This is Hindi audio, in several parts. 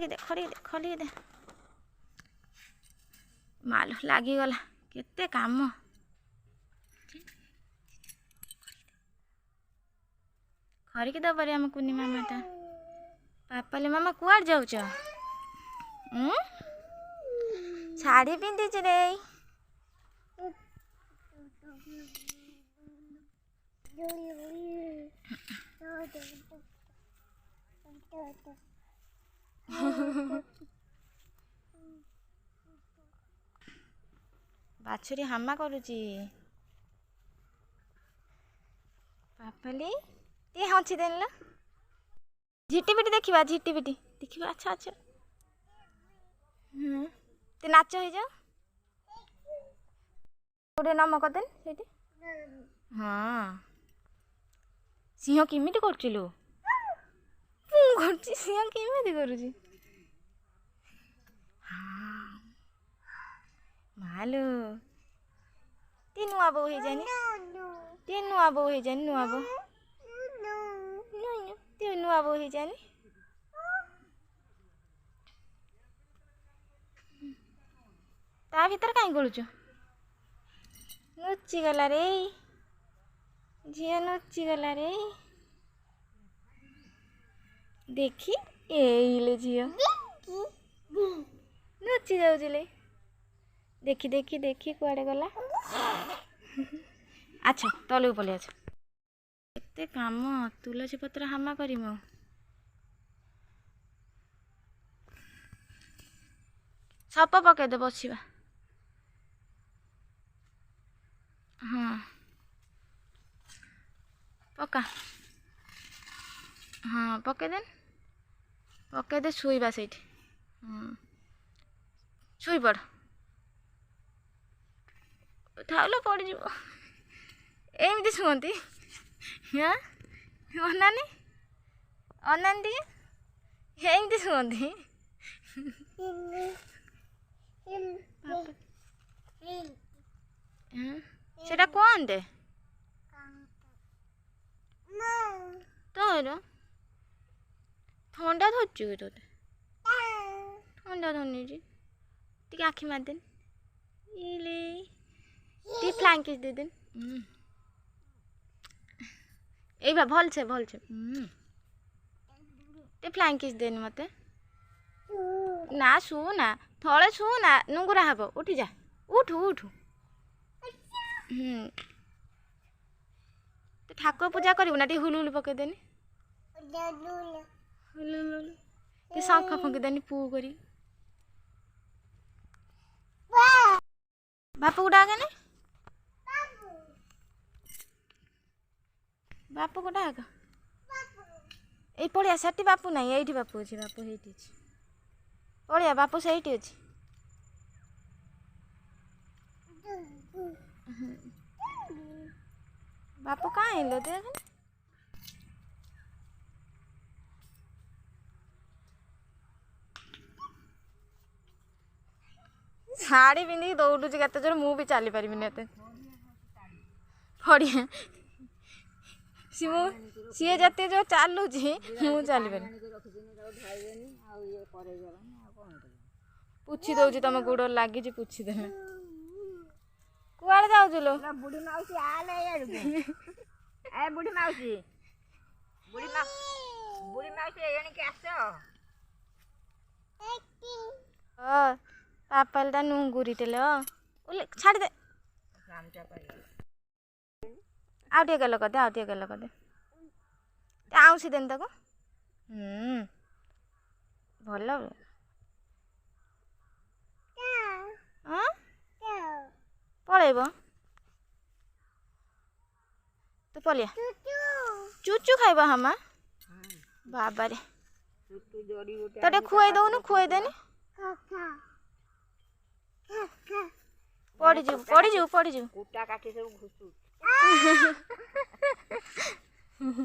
खड़ी दे माल लागिगला केते काम खरिक दबरे आम कुनी मामाटा पापाले मामा कुआड़ जाऊच साड़ी पिंधिच रे बाछुरी हामा करुची पापाली ती हंसी देन ला झिटिपिटी देखा झिटिपिटी देखा अच्छा अच्छा ते नाच हो जा गोटे नमक देन से हाँ सिंह केमिति करचिलु सिंह केमिति करुची हाँ मालो ती नुआ बो हो जानी ती नुआ बो हो जानी नुआ बो ती नुआ बो हो जानी ता भीतर कहीं गलुचु नुची गला रे झिया नुची गला रे देखी एले झिया नुची जाउले देखी देखी देखी कुआडे गला अच्छा तले पले अच्छा एते काम तुलसी पत्र हामा करिमु सप पके दे बसिबा हाँ पका हाँ पके दे शुइबा से शुई पड़ उठाउलो पड़ जीव एमती शुंती हाँ अनानी अनानी एमती शुंती सेटा कौन दे तोर ठंडा धरचु कि तोते ठंडा धरनी टी आखि मारदेन इले टी फ्लाइंग किस दे देन ए भल से टी फ्लाइंग किस देन मते ना शू ना थले शू ना नुंगुरा हब उठी जा उठ उठ तो ठाकुर पूजा करू ना टी हुलु हुलु पके देनी हुलु टी शंख फंकी देनी पू करी बापू को डाके ने बापू को डाक ए पड़िया सेठी बापू नहीं एठी बापू अच्छे बापू हेठी अच्छे पड़िया बापू से अच्छे बापू कहाँ है लो देख साड़ी पिंधिक दौड़ुची केते जोर मु भी चली पारिबिनी एते पड़िया सी जते जो चलुची मु चली पारि पुछी दौची तुम गोड़ लगी पुछी दे कुआड़े जाऊँ लो बुढ़ी माउसी आले ए बुढ़ी माउसी एणी के आसो पापा दा नुंगुरी टेलो ओले छाड़ दे आउ टे गल कर दे आउसी देन ताको भल पलैब तू पलिया चुचू खाइब हमा बाबा रे तो खुआई दौनु खुआई देनी पड़ी जीव कुटा काटी सब घुसु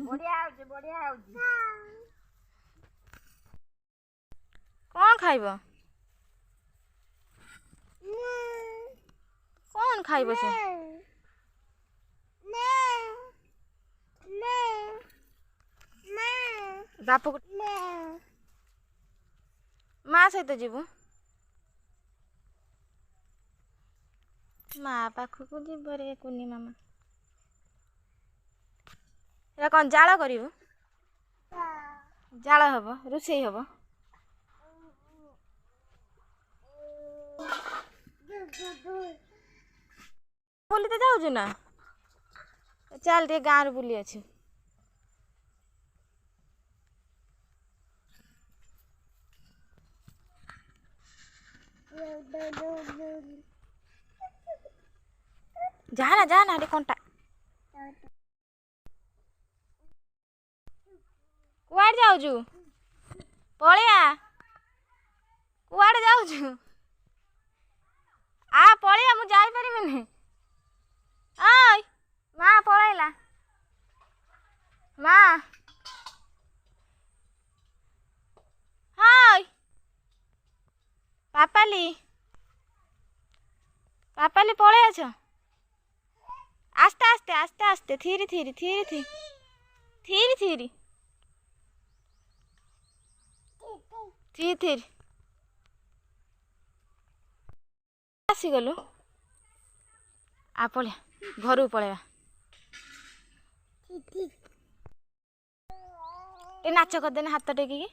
बढ़िया कौन खाइब कौन खाइब से बापू କାହା ସହିତ ଯିବୁ? ମା ପାଖକୁ ଯିବ ରେ କୁନି ମାମା। ଏଟା କ'ଣ ଜାଳ କରିବୁ? ଜାଳ ହବ, ରୋଷେଇ ହବ। ବୁଲିତେ ଯାଉଛୁ ନା? ଚାଲ ଟିକେ ଗାଁରୁ ବୁଲି ଅଛି। ଯା ନା ଏଠି କଣ୍ଟା। କୁଆଡ଼େ ଯାଉଛୁ? ପଳେଇଆ। କୁଆଡ଼େ ଯାଉଛୁ? ପଳେଇଆ, ମୁଁ ଯାଇପାରିବିନି। ଓଇ ମା ପଳେଇଲା। ମା ହାଇ ପାପାଲି ପଳେଇ ଆସ। ଆସ୍ତେ ଆସ୍ତେ ଆସ୍ତେ ଆସ୍ତେ ଥିରି ଥିରି ଥିରି ଥିରି ଥିରି ଥିରି ଥିରି ଥିରି ଆସିଗଲୁ। ପଳେଇବା ଘରକୁ ପଳେଇବା। ଏ ନାଚ କରିଦେନେ ହାତ ଟେକିକି।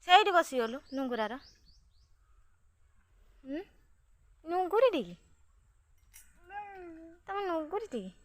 ସେଇଠି ବସିଗଲୁ ନୁଙ୍ଗୁରାର। ନୁଙ୍ଗୁରି ଟିକେ ତମେ ନୁଙ୍ଗୁରି ଟିକେ